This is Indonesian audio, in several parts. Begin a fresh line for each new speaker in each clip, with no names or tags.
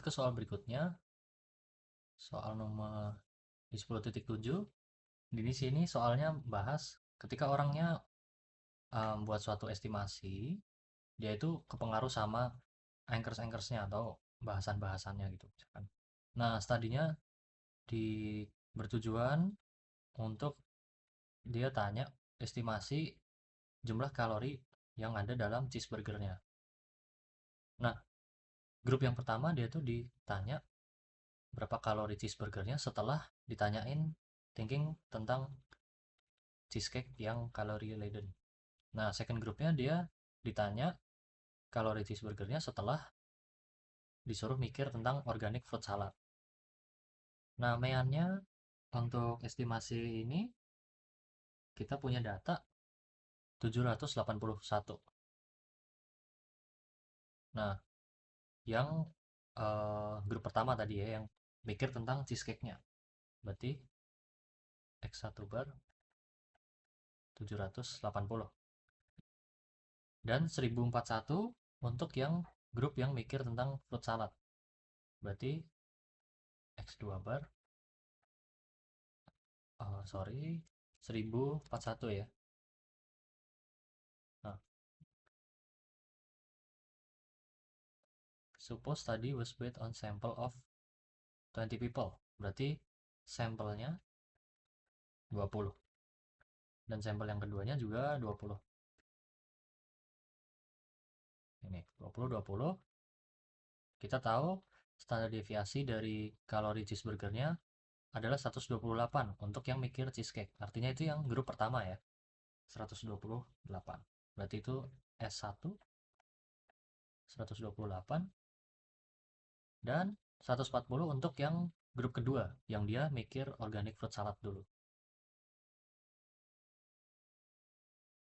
ke soal berikutnya, soal nomor di 10.7. Di sini soalnya bahas ketika orangnya buat suatu estimasi, dia itu kepengaruh sama anchors-anchorsnya atau bahasan-bahasannya gitu misalkan. Nah, studinya bertujuan untuk dia tanya estimasi jumlah kalori yang ada dalam cheeseburgernya. Nah, grup yang pertama dia tuh ditanya berapa kalori cheeseburgernya setelah ditanyain thinking tentang cheesecake yang kalori laden. Nah, second grupnya dia ditanya kalori cheeseburgernya setelah disuruh mikir tentang organic fruit salad. Nah, meannya untuk estimasi ini kita punya data 781. Nah, yang grup pertama tadi ya yang mikir tentang cheesecake-nya. Berarti X1 bar 780. Dan 1041 untuk yang grup yang mikir tentang fruit salad. Berarti X2 bar 1041 ya. Nah, suppose study was based on sample of 20 people. Berarti sampelnya 20. Dan sampel yang keduanya juga 20. Ini 20 20. Kita tahu standar deviasi dari kalori cheeseburgernya adalah 128 untuk yang mikir cheesecake. Artinya itu yang grup pertama ya. 128. Berarti itu S1 128 dan 140 untuk yang grup kedua yang dia mikir organic fruit salad dulu.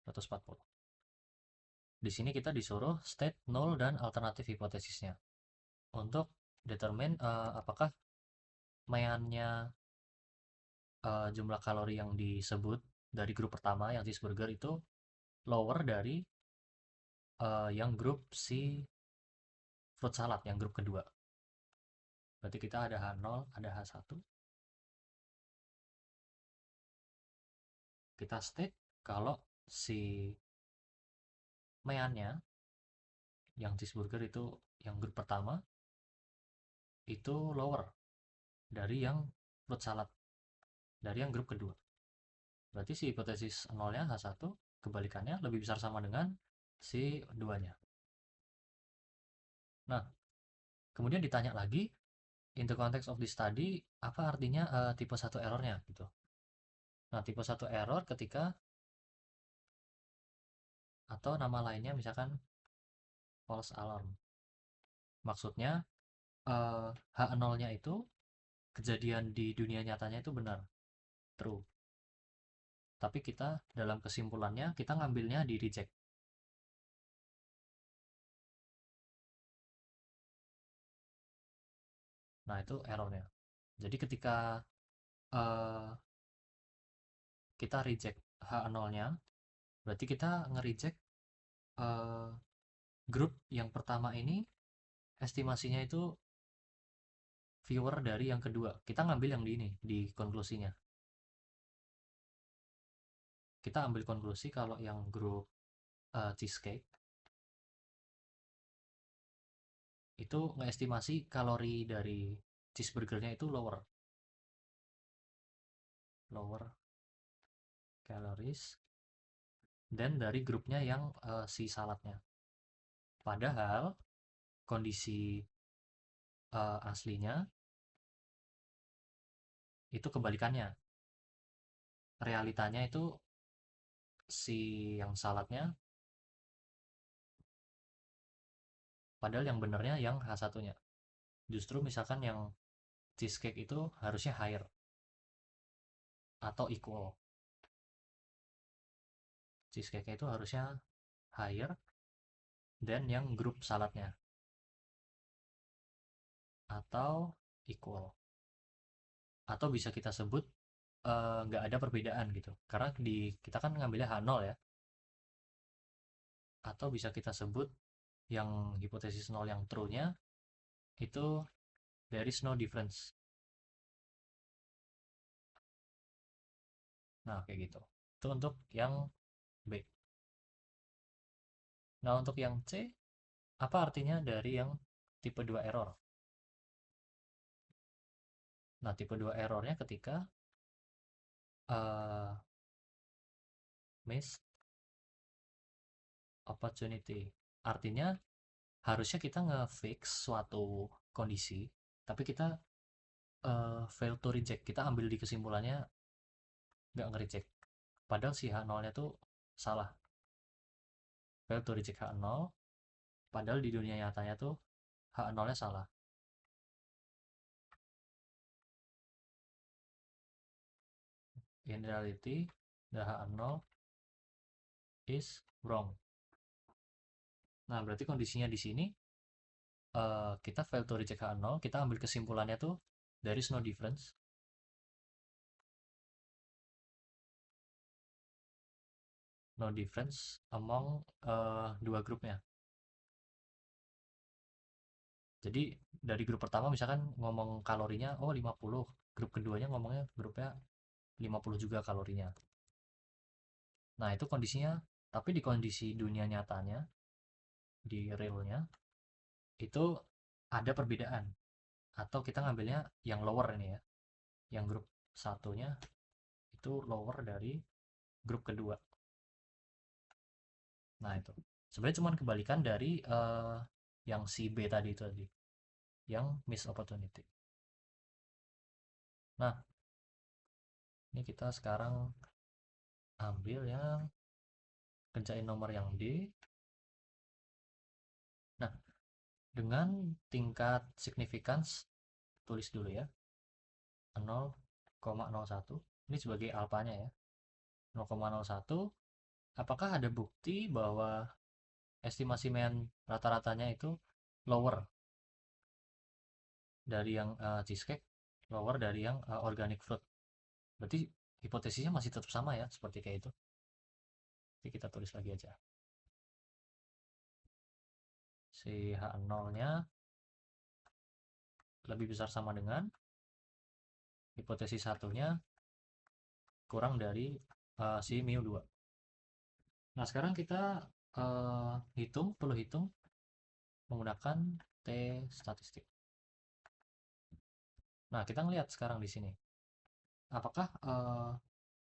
140. Di sini kita disuruh state null dan alternatif hipotesisnya untuk determine apakah meannya jumlah kalori yang disebut dari grup pertama yang cheeseburger itu lower dari yang grup si fruit salad yang grup kedua. Berarti kita ada H0, ada H1. Kita state kalau si meannya yang cheeseburger itu yang grup pertama itu lower dari yang fruit salad dari yang grup kedua. Berarti si hipotesis nolnya H1 kebalikannya lebih besar sama dengan si duanya. Nah, kemudian ditanya lagi in the context of this study apa artinya tipe 1 errornya gitu. Nah, tipe 1 error ketika atau nama lainnya misalkan false alarm. Maksudnya H0-nya itu kejadian di dunia nyatanya itu benar, true. Tapi kita dalam kesimpulannya kita ngambilnya di reject. Nah, itu errornya. Jadi ketika uh, kita reject H0-nya, berarti kita nge-reject uh, grup yang pertama ini estimasinya itu viewer dari yang kedua. Kita ngambil yang di ini, di konklusinya. Kita ambil konklusi kalau yang grup cheesecake itu ngeestimasi kalori dari cheeseburgernya itu lower calories dan dari grupnya yang si saladnya. Padahal kondisi aslinya itu kebalikannya. Realitanya itu si yang saladnya, padahal yang benernya yang H1-nya. Justru misalkan yang cheesecake itu harusnya higher atau equal. Cheesecake itu harusnya higher dan yang grup saladnya atau equal. Atau bisa kita sebut nggak ada perbedaan gitu. Karena kita kan ngambilnya H0 ya. Atau bisa kita sebut yang hipotesis nol yang true-nya itu there is no difference. Nah, kayak gitu. Itu untuk yang B. Nah, untuk yang C, apa artinya dari yang tipe 2 error? Nah, tipe 2 errornya ketika uh, miss opportunity. Artinya harusnya kita nge-fix suatu kondisi, tapi kita fail to reject. Kita ambil di kesimpulannya nggak nge-reject. Padahal si H0-nya tuh salah. Fail to reject H0, padahal di dunia nyatanya tuh H0-nya salah. In reality, the H0 is wrong. Nah, berarti kondisinya di sini kita fail to reject H0, kita ambil kesimpulannya tuh there is no difference. No difference among dua grupnya. Jadi dari grup pertama misalkan ngomong kalorinya oh 50, grup keduanya ngomongnya grupnya 50 juga kalorinya. Nah, itu kondisinya, tapi di kondisi dunia nyatanya, di realnya, itu ada perbedaan. Atau kita ngambilnya yang lower ini ya, yang grup satunya itu lower dari grup kedua. Nah, itu. Sebenarnya cuma kebalikan dari yang si B tadi itu tadi, yang miss opportunity. Nah, ini kita sekarang ambil yang kerjain nomor yang D. Nah, dengan tingkat significance, tulis dulu ya, 0,01. Ini sebagai alpanya ya, 0,01. Apakah ada bukti bahwa estimasi mean rata-ratanya itu lower dari yang cheesecake, lower dari yang organic fruit? Berarti hipotesisnya masih tetap sama ya, seperti kayak itu. Jadi kita tulis lagi aja. Si H0-nya lebih besar sama dengan hipotesis satunya kurang dari si mu 2. Nah, sekarang kita perlu hitung menggunakan T statistik. Nah, kita ngelihat sekarang di sini. Apakah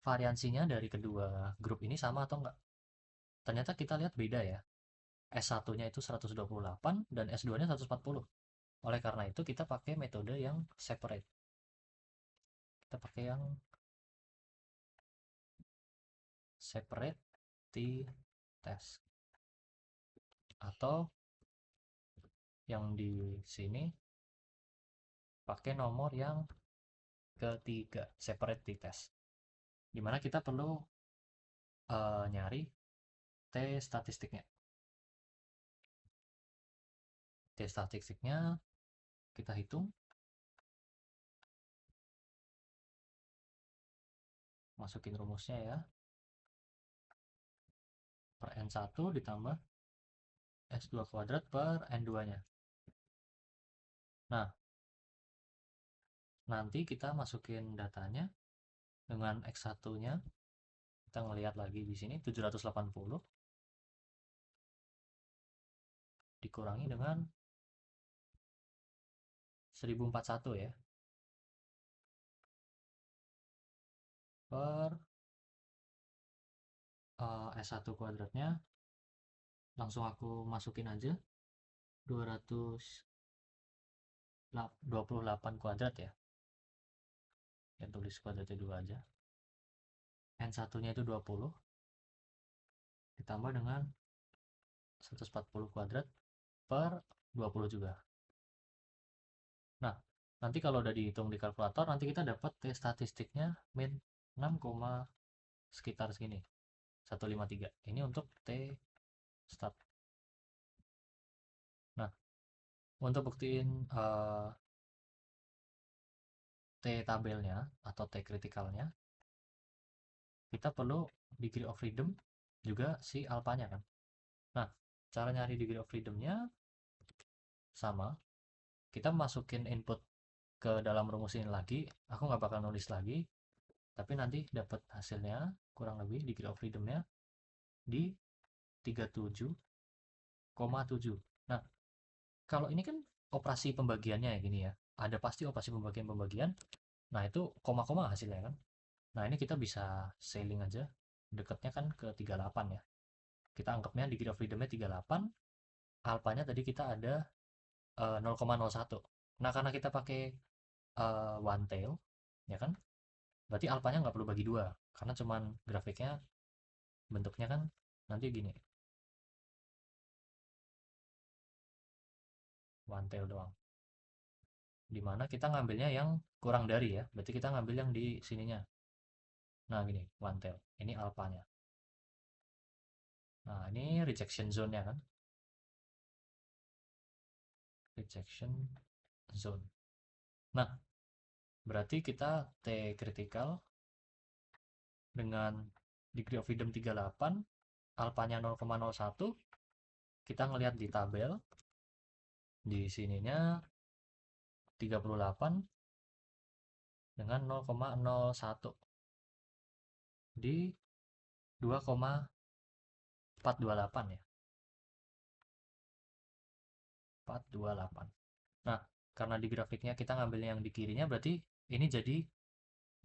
variansinya dari kedua grup ini sama atau enggak? Ternyata kita lihat beda ya. S1-nya itu 128 dan S2-nya 140. Oleh karena itu kita pakai metode yang separate. Kita pakai yang separate t-test. Atau yang di sini pakai nomor yang ketiga, separate t-test. Dimana kita perlu nyari t statistiknya. T statistiknya kita hitung, masukin rumusnya ya, per N1 ditambah S2 kuadrat per N2 nya. Nah, nanti kita masukin datanya dengan X1 nya, kita ngelihat lagi di sini 780 dikurangi dengan 1041 ya, per S1 kuadratnya langsung aku masukin aja 228 kuadrat ya, yang tulis kuadratnya 2 aja. N1 nya itu 20 ditambah dengan 140 kuadrat per 20 juga. Nah, nanti kalau udah dihitung di kalkulator, nanti kita dapat T statistiknya min 6, sekitar segini, 153. Ini untuk T stat. Nah, untuk buktiin T tabelnya atau T kritikalnya, kita perlu degree of freedom juga si alpanya kan. Nah, cara nyari degree of freedomnya sama. kita masukin input ke dalam rumus ini lagi, aku nggak bakal nulis lagi, tapi nanti dapat hasilnya kurang lebih degree of freedom-nya di 37,7. Nah, kalau ini kan operasi pembagiannya ya gini ya, ada pasti operasi pembagian-pembagian, nah itu koma-koma hasilnya kan. Nah ini kita bisa sailing aja, dekatnya kan ke 38 ya, kita anggapnya degree of freedom-nya 38, alpanya tadi kita ada 0,01. Nah karena kita pakai one tail ya kan, berarti alpanya nggak perlu bagi dua, karena cuman grafiknya bentuknya kan nanti gini, one tail doang, dimana kita ngambilnya yang kurang dari ya, berarti kita ngambil yang di sininya. Nah gini, one tail ini alpanya. Nah ini rejection zone-nya kan, rejection zone. Nah berarti kita T critical dengan degree of freedom 38, alpanya 0,01, kita ngelihat di tabel di sininya 38 dengan 0,01 di 2,428 ya, 428. Nah karena di grafiknya kita ngambil yang di kirinya, berarti ini jadi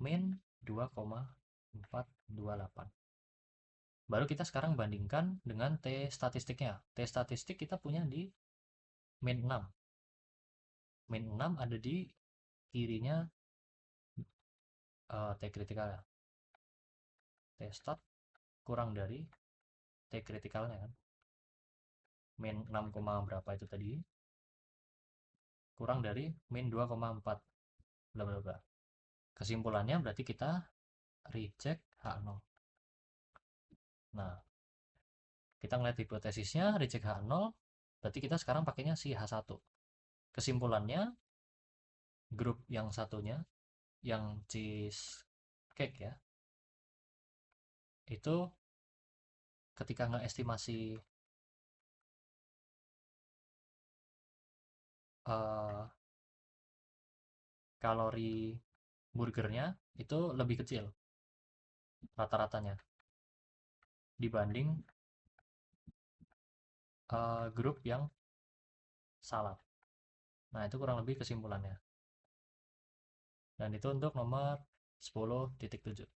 min 2,428. Baru kita sekarang bandingkan dengan T statistiknya. T statistik kita punya di min 6. Min 6 ada di kirinya T critical ya. T stat kurang dari T critical-nya kan. Min 6, berapa itu tadi? Kurang dari min 2,4 bla bla bla. Kesimpulannya berarti kita reject H0. Nah, kita ngeliat hipotesisnya reject H0, berarti kita sekarang pakainya si H1. Kesimpulannya, grup yang satunya, yang cheese cake ya, itu ketika nggak estimasi kalori burgernya itu lebih kecil rata-ratanya dibanding grup yang salad. Nah, itu kurang lebih kesimpulannya. Dan itu untuk nomor 10.7.